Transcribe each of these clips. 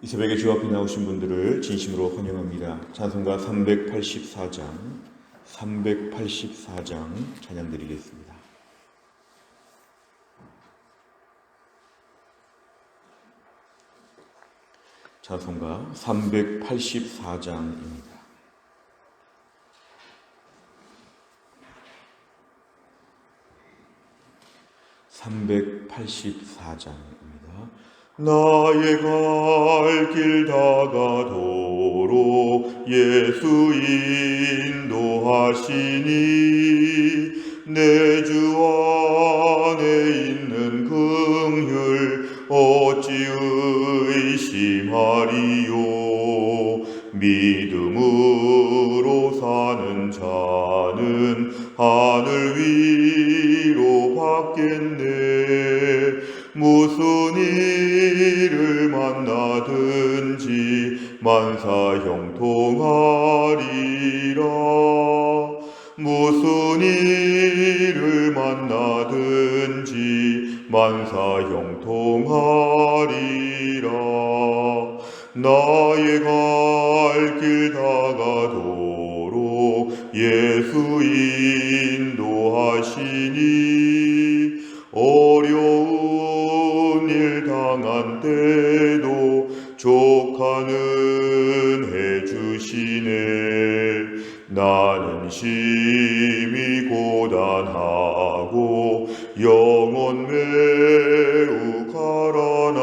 이 새벽에 주 앞에 나오신 분들을 진심으로 환영합니다. 찬송가 384장 찬양 드리겠습니다. 찬송가 384장입니다. 나의 갈 길 다가도록 예수 인도하시니 내 주 안에 있는 긍휼 어찌 의심하리요. 믿음으로 사는 자는 하늘 위로 받겠네. 무슨 일을 만나든지 만사형통하리라. 무슨 일을 만나든지 만사형통하리라. 나의 갈 길 다가도록 예수 인도하시니 어려운 일 당한 때도 족하는 해주시네. 나는 심히 고단하고 영혼 매우 가라나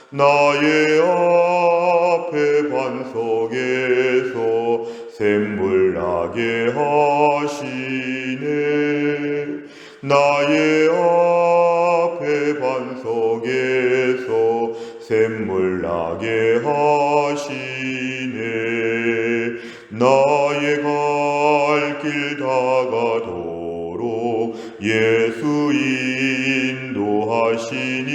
나의 앞에 반석에서 샘물 나게 하시네. 나의 앞에 반석에서 샘물 나게 하시네. 나의 갈 길 다가도록 예수 인도하시니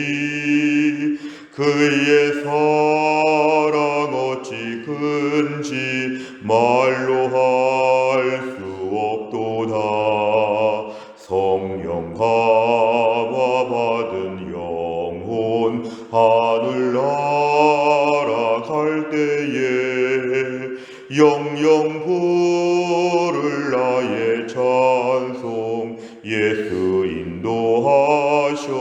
그의 사랑 어찌 큰지 말로 할 수 없도다. 성령 감화 받은 영혼 하늘 날아갈 때에 영영 부를 나의 찬송 예수 인도하셨네.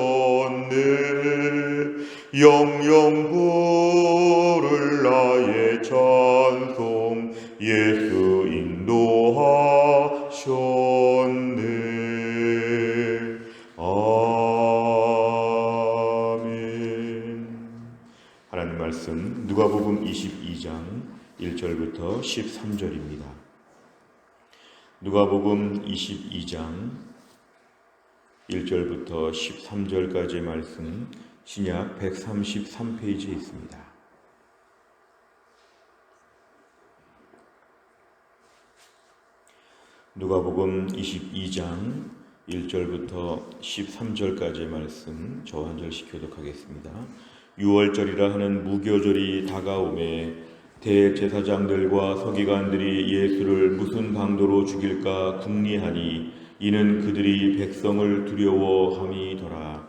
영영 부를 나의 찬송 예수 인도하셨네. 하나님 말씀 누가복음 22장 1절부터 13절입니다. 누가복음 22장 1절부터 13절까지의 말씀 신약 133페이지에 있습니다. 누가복음 22장 1절부터 13절까지의 말씀 저 한 절씩 교독하겠습니다. 유월절이라 하는 무교절이 다가오매 대제사장들과 서기관들이 예수를 무슨 방도로 죽일까 궁리하니 이는 그들이 백성을 두려워함이더라.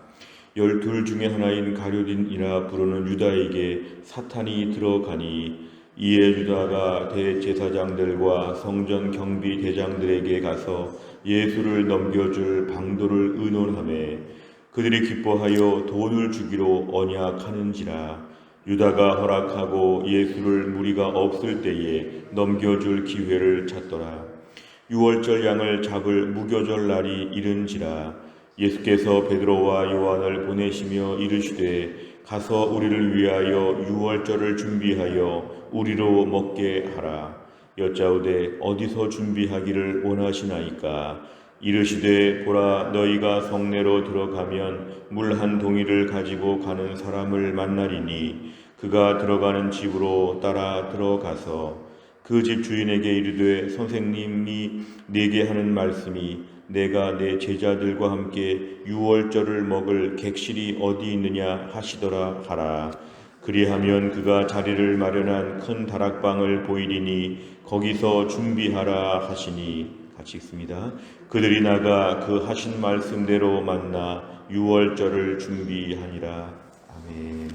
12 중에 하나인 가룟이라 부르는 유다에게 사탄이 들어가니 이에 유다가 대제사장들과 성전 경비 대장들에게 가서 예수를 넘겨줄 방도를 의논하매 그들이 기뻐하여 돈을 주기로 언약하는지라. 유다가 허락하고 예수를 무리가 없을 때에 넘겨줄 기회를 찾더라. 유월절 양을 잡을 무교절 날이 이른지라. 예수께서 베드로와 요한을 보내시며 이르시되 가서 우리를 위하여 유월절을 준비하여 우리로 먹게 하라. 여짜오되 어디서 준비하기를 원하시나이까. 이르시되 보라 너희가 성내로 들어가면 물 한 동이를 가지고 가는 사람을 만나리니 그가 들어가는 집으로 따라 들어가서 그 집 주인에게 이르되 선생님이 네게 하는 말씀이 내가 내 제자들과 함께 유월절을 먹을 객실이 어디 있느냐 하시더라 하라. 그리하면 그가 자리를 마련한 큰 다락방을 보이리니 거기서 준비하라 하시니. 같이 읽습니다. 그들이 나가 그 하신 말씀대로 만나 유월절을 준비하니라. 아멘.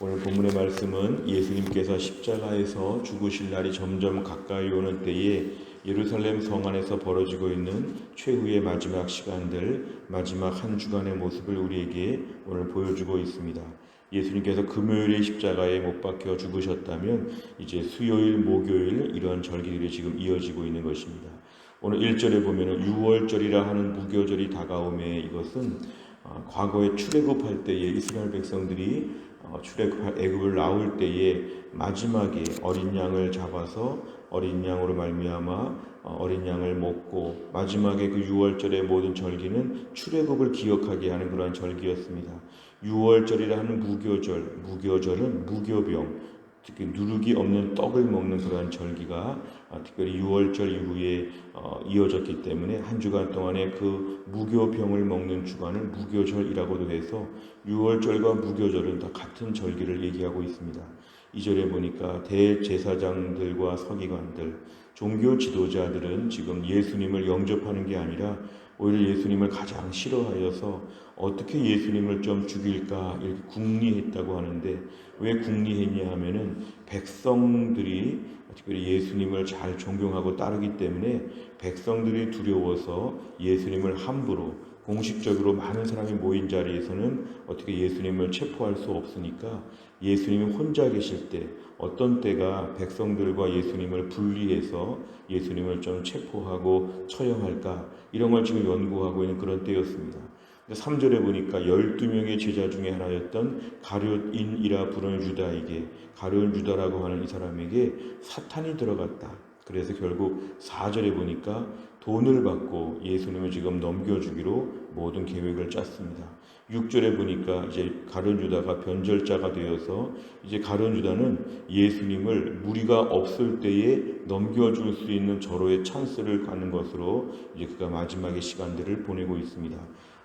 오늘 본문의 말씀은 예수님께서 십자가에서 죽으실 날이 점점 가까이 오는 때에 예루살렘 성 안에서 벌어지고 있는 최후의 마지막 시간들, 마지막 한 주간의 모습을 우리에게 오늘 보여주고 있습니다. 예수님께서 금요일에 십자가에 못 박혀 죽으셨다면 이제 수요일, 목요일 이런 절기들이 지금 이어지고 있는 것입니다. 오늘 1절에 보면은 유월절이라 하는 무교절이 다가오매 이것은 과거에 출애굽할 때에 이스라엘 백성들이 애굽을 나올 때에 마지막에 어린 양을 잡아서 어린 양으로 말미암아 어린 양을 먹고 마지막에 그 유월절의 모든 절기는 출애굽을 기억하게 하는 그러한 절기였습니다. 유월절이라 하는 무교절은 무교병, 특히 누룩이 없는 떡을 먹는 그러한 절기가 특별히 유월절 이후에 이어졌기 때문에 한 주간 동안에 그 무교병을 먹는 주간을 무교절이라고도 해서 유월절과 무교절은 다 같은 절기를 얘기하고 있습니다. 2절에 보니까 대제사장들과 서기관들, 종교 지도자들은 지금 예수님을 영접하는 게 아니라 오히려 예수님을 가장 싫어하여서 어떻게 예수님을 좀 죽일까 이렇게 궁리했다고 하는데, 왜 궁리했냐 하면은 백성들이 특별히 예수님을 잘 존경하고 따르기 때문에 백성들이 두려워서 예수님을 함부로 공식적으로 많은 사람이 모인 자리에서는 어떻게 예수님을 체포할 수 없으니까 예수님이 혼자 계실 때 어떤 때가 백성들과 예수님을 분리해서 예수님을 좀 체포하고 처형할까 이런 걸 지금 연구하고 있는 그런 때였습니다. 3절에 보니까 12명의 제자 중에 하나였던 가룟인이라 부르는 유다에게, 가룟 유다라고 하는 이 사람에게 사탄이 들어갔다. 그래서 결국 4절에 보니까 돈을 받고 예수님을 지금 넘겨주기로 모든 계획을 짰습니다. 6절에 보니까 이제 가룟 유다가 변절자가 되어서 이제 가룟 유다는 예수님을 무리가 없을 때에 넘겨줄 수 있는 절호의 찬스를 갖는 것으로 이제 그가 마지막의 시간들을 보내고 있습니다.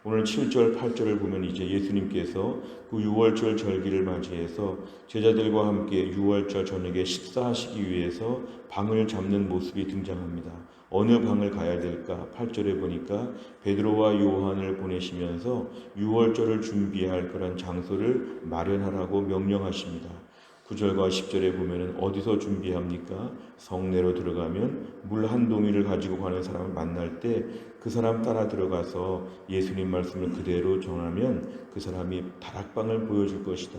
오늘 7절, 8절을 보면 이제 예수님께서 그 유월절 절기를 맞이해서 제자들과 함께 유월절 저녁에 식사하시기 위해서 방을 잡는 모습이 등장합니다. 어느 방을 가야 될까? 8절에 보니까 베드로와 요한을 보내시면서 유월절을 준비할 그런 장소를 마련하라고 명령하십니다. 9절과 10절에 보면은 어디서 준비합니까? 성내로 들어가면 물 한 동이를 가지고 가는 사람을 만날 때 그 사람 따라 들어가서 예수님 말씀을 그대로 전하면 그 사람이 다락방을 보여줄 것이다.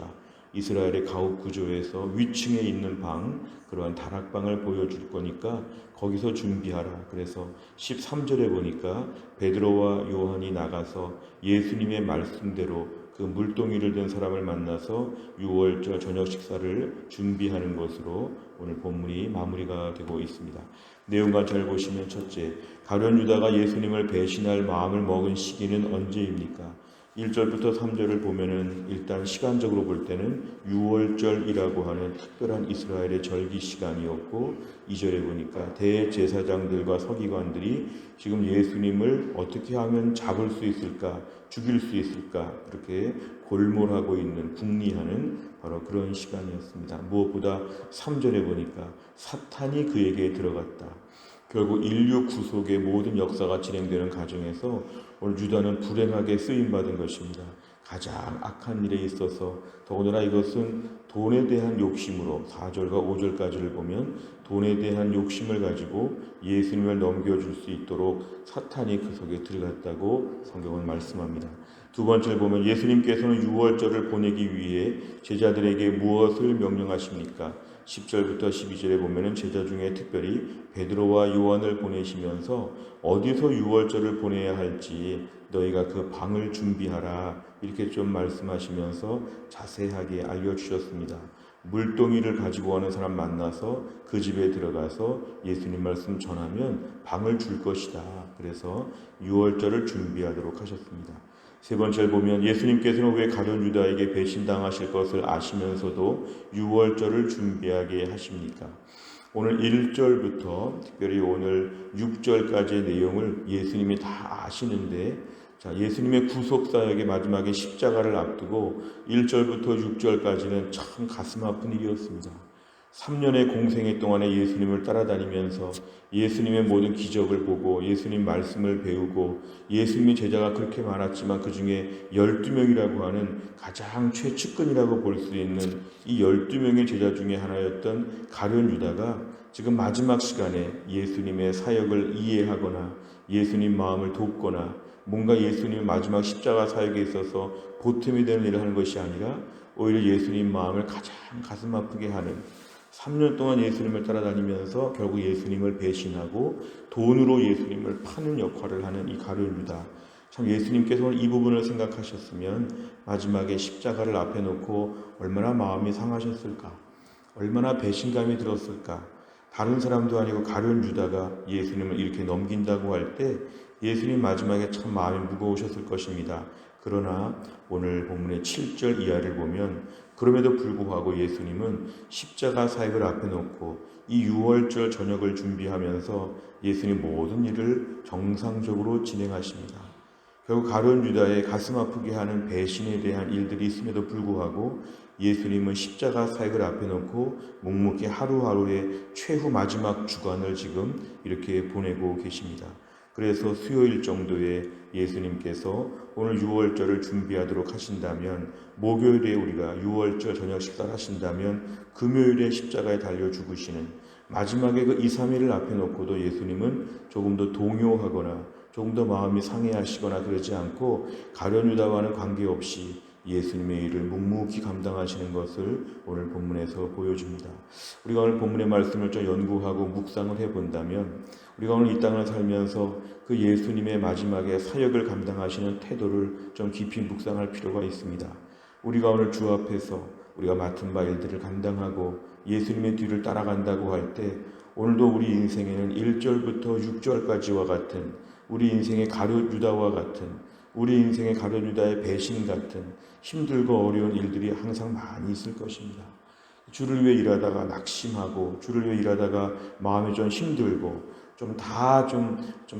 이스라엘의 가옥 구조에서 위층에 있는 방, 그러한 다락방을 보여줄 거니까 거기서 준비하라. 그래서 13절에 보니까 베드로와 요한이 나가서 예수님의 말씀대로 그 물동이를 든 사람을 만나서 유월절 저녁 식사를 준비하는 것으로 오늘 본문이 마무리가 되고 있습니다. 내용과 잘 보시면 첫째, 가룟 유다가 예수님을 배신할 마음을 먹은 시기는 언제입니까? 1절부터 3절을 보면은 일단 시간적으로 볼 때는 유월절이라고 하는 특별한 이스라엘의 절기 시간이었고, 2절에 보니까 대제사장들과 서기관들이 지금 예수님을 어떻게 하면 잡을 수 있을까, 죽일 수 있을까 그렇게 골몰하고 있는, 궁리하는 바로 그런 시간이었습니다. 무엇보다 3절에 보니까 사탄이 그에게 들어갔다. 결국 인류 구속의 모든 역사가 진행되는 과정에서 오늘 유다는 불행하게 쓰임받은 것입니다. 가장 악한 일에 있어서, 더군다나 이것은 돈에 대한 욕심으로 4절과 5절까지를 보면 돈에 대한 욕심을 가지고 예수님을 넘겨줄 수 있도록 사탄이 그 속에 들어갔다고 성경은 말씀합니다. 두 번째를 보면 예수님께서는 유월절을 보내기 위해 제자들에게 무엇을 명령하십니까? 10절부터 12절에 보면은 제자 중에 특별히 베드로와 요한을 보내시면서 어디서 유월절을 보내야 할지 너희가 그 방을 준비하라 이렇게 좀 말씀하시면서 자세하게 알려주셨습니다. 물동이를 가지고 가는 사람 만나서 그 집에 들어가서 예수님 말씀 전하면 방을 줄 것이다. 그래서 유월절을 준비하도록 하셨습니다. 세 번째를 보면 예수님께서는 왜 가룟 유다에게 배신당하실 것을 아시면서도 유월절을 준비하게 하십니까? 오늘 1절부터 특별히 오늘 6절까지의 내용을 예수님이 다 아시는데, 예수님의 구속사역의 마지막에 십자가를 앞두고 1절부터 6절까지는 참 가슴 아픈 일이었습니다. 3년의 공생애 동안에 예수님을 따라다니면서 예수님의 모든 기적을 보고 예수님 말씀을 배우고 예수님의 제자가 그렇게 많았지만 그 중에 12명이라고 하는 가장 최측근이라고 볼 수 있는 이 12명의 제자 중에 하나였던 가룟 유다가 지금 마지막 시간에 예수님의 사역을 이해하거나 예수님 마음을 돕거나 뭔가 예수님의 마지막 십자가 사역에 있어서 보탬이 되는 일을 하는 것이 아니라 오히려 예수님 마음을 가장 가슴 아프게 하는 3년 동안 예수님을 따라다니면서 결국 예수님을 배신하고 돈으로 예수님을 파는 역할을 하는 이 가룟 유다. 참 예수님께서 이 부분을 생각하셨으면 마지막에 십자가를 앞에 놓고 얼마나 마음이 상하셨을까? 얼마나 배신감이 들었을까? 다른 사람도 아니고 가룟 유다가 예수님을 이렇게 넘긴다고 할 때 예수님 마지막에 참 마음이 무거우셨을 것입니다. 그러나 오늘 본문의 7절 이하를 보면 그럼에도 불구하고 예수님은 십자가 사역을 앞에 놓고 이 6월절 저녁을 준비하면서 예수님 모든 일을 정상적으로 진행하십니다. 결국 가룟 유다의 가슴 아프게 하는 배신에 대한 일들이 있음에도 불구하고 예수님은 십자가 사역을 앞에 놓고 묵묵히 하루하루의 최후 마지막 주간을 지금 이렇게 보내고 계십니다. 그래서 수요일 정도에 예수님께서 오늘 6월절을 준비하도록 하신다면 목요일에 우리가 6월절 저녁 식사를 하신다면 금요일에 십자가에 달려 죽으시는 마지막에 그 2, 3일을 앞에 놓고도 예수님은 조금 더 동요하거나 조금 더 마음이 상해하시거나 그러지 않고 가룟 유다와는 관계없이 예수님의 일을 묵묵히 감당하시는 것을 오늘 본문에서 보여줍니다. 우리가 오늘 본문의 말씀을 좀 연구하고 묵상을 해본다면 우리가 오늘 이 땅을 살면서 그 예수님의 마지막에 사역을 감당하시는 태도를 좀 깊이 묵상할 필요가 있습니다. 우리가 오늘 주 앞에서 우리가 맡은 바 일들을 감당하고 예수님의 뒤를 따라간다고 할 때 오늘도 우리 인생에는 1절부터 6절까지와 같은 우리 인생의 가룟 유다와 같은 우리 인생의 가룟 유다의 배신 같은 힘들고 어려운 일들이 항상 많이 있을 것입니다. 주를 위해 일하다가 낙심하고 주를 위해 일하다가 마음이 좀 힘들고 좀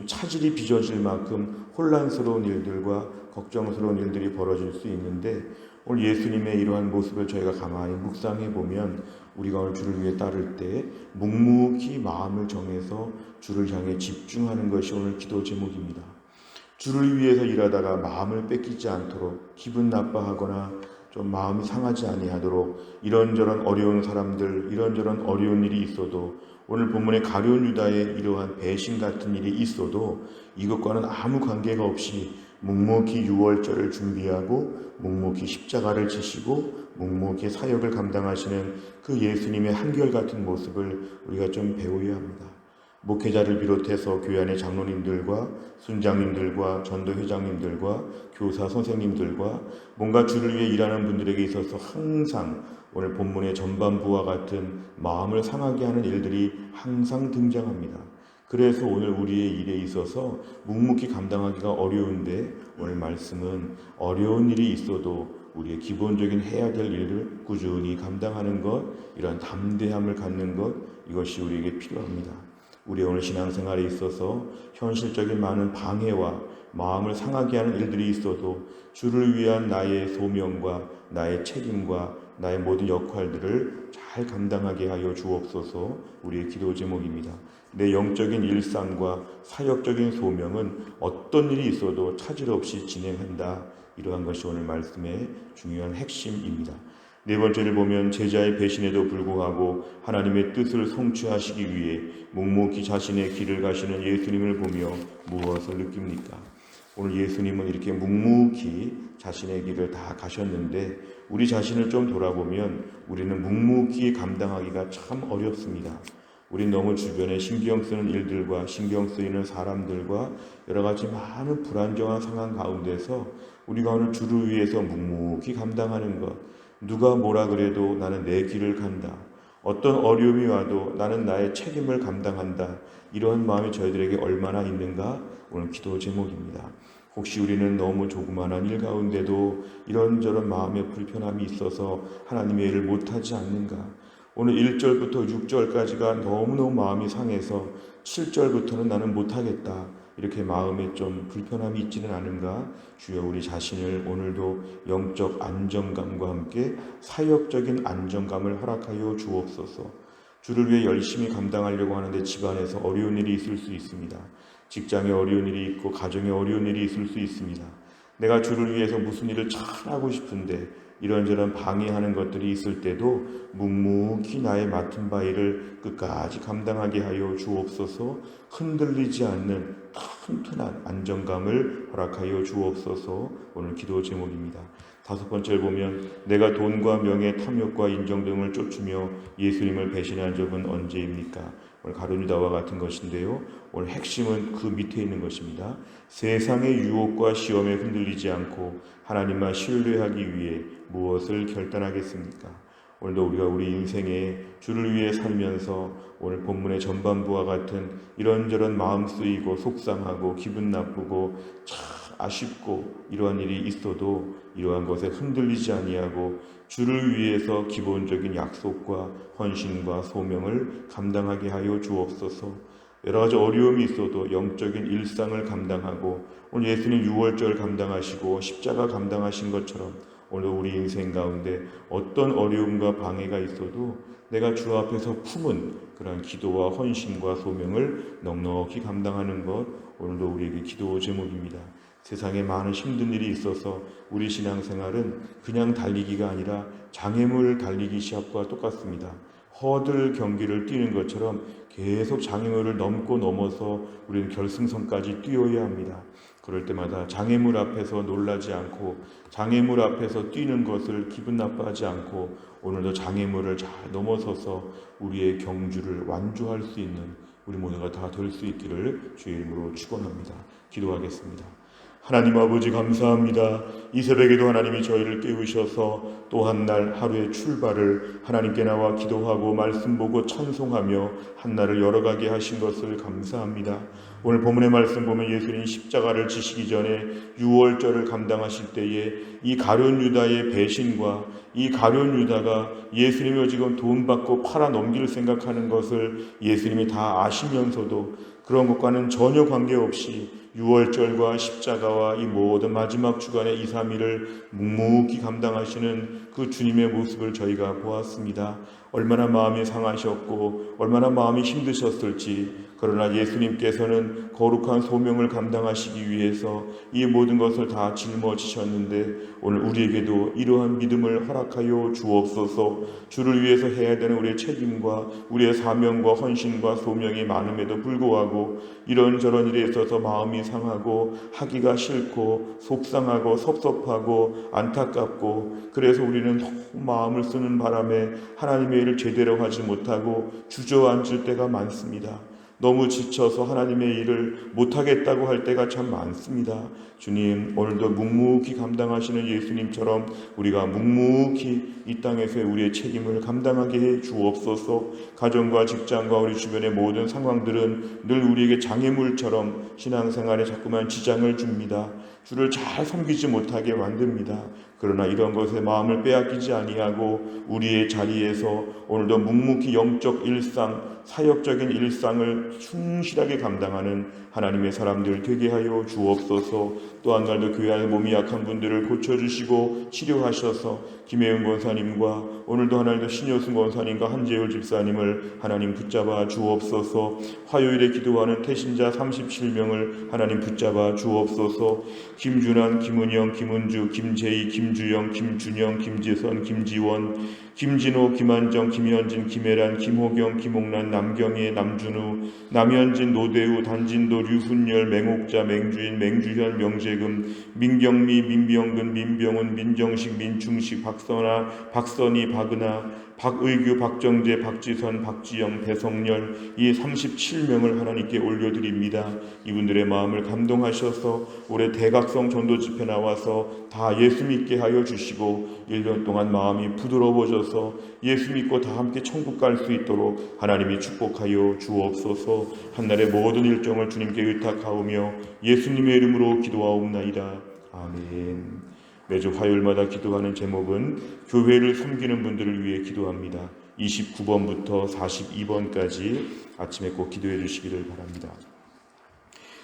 차질이 빚어질 만큼 혼란스러운 일들과 걱정스러운 일들이 벌어질 수 있는데 오늘 예수님의 이러한 모습을 저희가 가만히 묵상해 보면 우리가 오늘 주를 위해 따를 때 묵묵히 마음을 정해서 주를 향해 집중하는 것이 오늘 기도 제목입니다. 주를 위해서 일하다가 마음을 뺏기지 않도록 기분 나빠하거나 좀 마음이 상하지 아니하도록 이런저런 어려운 사람들, 이런저런 어려운 일이 있어도 오늘 본문의 가룟 유다의 이러한 배신 같은 일이 있어도 이것과는 아무 관계가 없이 묵묵히 6월절을 준비하고 묵묵히 십자가를 지시고 묵묵히 사역을 감당하시는 그 예수님의 한결같은 모습을 우리가 좀 배워야 합니다. 목회자를 비롯해서 교회 안의 장로님들과 순장님들과 전도회장님들과 교사 선생님들과 뭔가 주를 위해 일하는 분들에게 있어서 항상 오늘 본문의 전반부와 같은 마음을 상하게 하는 일들이 항상 등장합니다. 그래서 오늘 우리의 일에 있어서 묵묵히 감당하기가 어려운데 오늘 말씀은 어려운 일이 있어도 우리의 기본적인 해야 될 일을 꾸준히 감당하는 것, 이런 담대함을 갖는 것, 이것이 우리에게 필요합니다. 우리 오늘 신앙생활에 있어서 현실적인 많은 방해와 마음을 상하게 하는 일들이 있어도 주를 위한 나의 소명과 나의 책임과 나의 모든 역할들을 잘 감당하게 하여 주옵소서. 우리의 기도 제목입니다. 내 영적인 일상과 사역적인 소명은 어떤 일이 있어도 차질 없이 진행한다. 이러한 것이 오늘 말씀의 중요한 핵심입니다. 네 번째를 보면 제자의 배신에도 불구하고 하나님의 뜻을 성취하시기 위해 묵묵히 자신의 길을 가시는 예수님을 보며 무엇을 느낍니까? 오늘 예수님은 이렇게 묵묵히 자신의 길을 다 가셨는데 우리 자신을 좀 돌아보면 우리는 묵묵히 감당하기가 참 어렵습니다. 우린 너무 주변에 신경 쓰는 일들과 신경 쓰이는 사람들과 여러 가지 많은 불안정한 상황 가운데서 우리가 오늘 주를 위해서 묵묵히 감당하는 것, 누가 뭐라 그래도 나는 내 길을 간다. 어떤 어려움이 와도 나는 나의 책임을 감당한다. 이러한 마음이 저희들에게 얼마나 있는가? 오늘 기도 제목입니다. 혹시 우리는 너무 조그만한 일 가운데도 이런저런 마음의 불편함이 있어서 하나님의 일을 못하지 않는가? 오늘 1절부터 6절까지가 너무너무 마음이 상해서 7절부터는 나는 못하겠다. 이렇게 마음에 좀 불편함이 있지는 않은가? 주여 우리 자신을 오늘도 영적 안정감과 함께 사역적인 안정감을 허락하여 주옵소서. 주를 위해 열심히 감당하려고 하는데 집안에서 어려운 일이 있을 수 있습니다. 직장에 어려운 일이 있고 가정에 어려운 일이 있을 수 있습니다. 내가 주를 위해서 무슨 일을 잘 하고 싶은데 이런저런 방해하는 것들이 있을 때도 묵묵히 나의 맡은 바 일을 끝까지 감당하게 하여 주옵소서. 흔들리지 않는 튼튼한 안정감을 허락하여 주옵소서. 오늘 기도 제목입니다. 5번째를 보면 내가 돈과 명예, 탐욕과 인정 등을 쫓으며 예수님을 배신한 적은 언제입니까? 오늘 가룟 유다와 같은 것인데요. 오늘 핵심은 그 밑에 있는 것입니다. 세상의 유혹과 시험에 흔들리지 않고 하나님만 신뢰하기 위해 무엇을 결단하겠습니까? 오늘도 우리가 우리 인생에 주를 위해 살면서 오늘 본문의 전반부와 같은 이런저런 마음 쓰이고 속상하고 기분 나쁘고 참 아쉽고 이러한 일이 있어도 이러한 것에 흔들리지 아니하고 주를 위해서 기본적인 약속과 헌신과 소명을 감당하게 하여 주옵소서. 여러 가지 어려움이 있어도 영적인 일상을 감당하고 오늘 예수님 유월절 감당하시고 십자가 감당하신 것처럼 오늘 우리 인생 가운데 어떤 어려움과 방해가 있어도 내가 주 앞에서 품은 그러한 기도와 헌신과 소명을 넉넉히 감당하는 것, 오늘도 우리에게 기도 제목입니다. 세상에 많은 힘든 일이 있어서 우리 신앙생활은 그냥 달리기가 아니라 장애물 달리기 시합과 똑같습니다. 허들 경기를 뛰는 것처럼 계속 장애물을 넘어서 우리는 결승선까지 뛰어야 합니다. 그럴 때마다 장애물 앞에서 놀라지 않고 장애물 앞에서 뛰는 것을 기분 나빠하지 않고 오늘도 장애물을 잘 넘어서서 우리의 경주를 완주할 수 있는 우리 모두가 다 될 수 있기를 주의 이름으로 축원합니다. 기도하겠습니다. 하나님 아버지 감사합니다. 이 새벽에도 하나님이 저희를 깨우셔서 또 한 날 하루의 출발을 하나님께 나와 기도하고 말씀 보고 찬송하며 한 날을 열어가게 하신 것을 감사합니다. 오늘 본문의 말씀 보면 예수님이 십자가를 지시기 전에 유월절을 감당하실 때에 이 가룟 유다의 배신과 이 가룟 유다가 예수님을 지금 돈 받고 팔아 넘길 생각하는 것을 예수님이 다 아시면서도 그런 것과는 전혀 관계없이 유월절과 십자가와 이 모든 마지막 주간의 2, 3일을 묵묵히 감당하시는 그 주님의 모습을 저희가 보았습니다. 얼마나 마음이 상하셨고 얼마나 마음이 힘드셨을지, 그러나 예수님께서는 거룩한 소명을 감당하시기 위해서 이 모든 것을 다 짊어지셨는데 오늘 우리에게도 이러한 믿음을 허락하여 주옵소서. 주를 위해서 해야 되는 우리의 책임과 우리의 사명과 헌신과 소명이 많음에도 불구하고 이런저런 일에 있어서 마음이 상하고 하기가 싫고 속상하고 섭섭하고 안타깝고, 그래서 우리는 너무 마음을 쓰는 바람에 하나님의 일을 제대로 하지 못하고 주저앉을 때가 많습니다. 너무 지쳐서 하나님의 일을 못하겠다고 할 때가 참 많습니다. 주님, 오늘도 묵묵히 감당하시는 예수님처럼 우리가 묵묵히 이 땅에서의 우리의 책임을 감당하게 해 주옵소서. 가정과 직장과 우리 주변의 모든 상황들은 늘 우리에게 장애물처럼 신앙생활에 자꾸만 지장을 줍니다. 주를 잘 섬기지 못하게 만듭니다. 그러나 이런 것에 마음을 빼앗기지 아니하고 우리의 자리에서 오늘도 묵묵히 영적 일상, 사역적인 일상을 충실하게 감당하는 하나님의 사람들 되게 하여 주옵소서. 또 한 날도 교회 안에 몸이 약한 분들을 고쳐주시고 치료하셔서 김혜은 권사님과 오늘도 하나님도 신효승 권사님과 한재율 집사님을 하나님 붙잡아 주옵소서. 화요일에 기도하는 태신자 37명을 하나님 붙잡아 주옵소서. 김준환, 김은영, 김은주, 김재희, 김주영, 김준영, 김지선, 김지원, 김진호, 김한정, 김현진, 김혜란, 김호경, 김옥란, 남경애, 남준우, 남현진, 노대우, 단진도, 류훈열, 맹옥자, 맹주인, 맹주현, 명재금, 민경미, 민병근, 민병훈, 민정식, 민충식, 박선아, 박선희, 박은아, 박의규, 박정재, 박지선, 박지영, 배성열, 이 37명을 하나님께 올려드립니다. 이분들의 마음을 감동하셔서 올해 대각성 전도 집회 나와서 다 예수 믿게 하여 주시고 1년 동안 마음이 부드러워져서 예수 믿고 다 함께 천국 갈 수 있도록 하나님이 축복하여 주옵소서. 한날의 모든 일정을 주님께 의탁하오며 예수님의 이름으로 기도하옵나이다. 아멘. 매주 화요일마다 기도하는 제목은 교회를 섬기는 분들을 위해 기도합니다. 29번부터 42번까지 아침에 꼭 기도해 주시기를 바랍니다.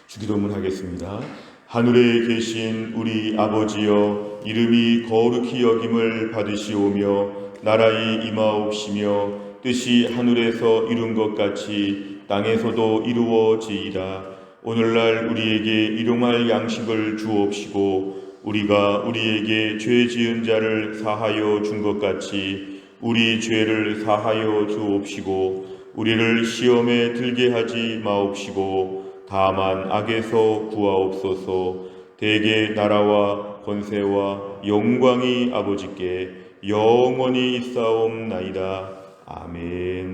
주기도문 하겠습니다. 하늘에 계신 우리 아버지여, 이름이 거룩히 여김을 받으시오며 나라의 임하옵시며 뜻이 하늘에서 이룬 것 같이 땅에서도 이루어지이다. 오늘날 우리에게 일용할 양식을 주옵시고 우리가 우리에게 죄 지은 자를 사하여 준 것 같이 우리 죄를 사하여 주옵시고 우리를 시험에 들게 하지 마옵시고 다만 악에서 구하옵소서. 대개 나라와 권세와 영광이 아버지께 영원히 있사옵나이다. 아멘.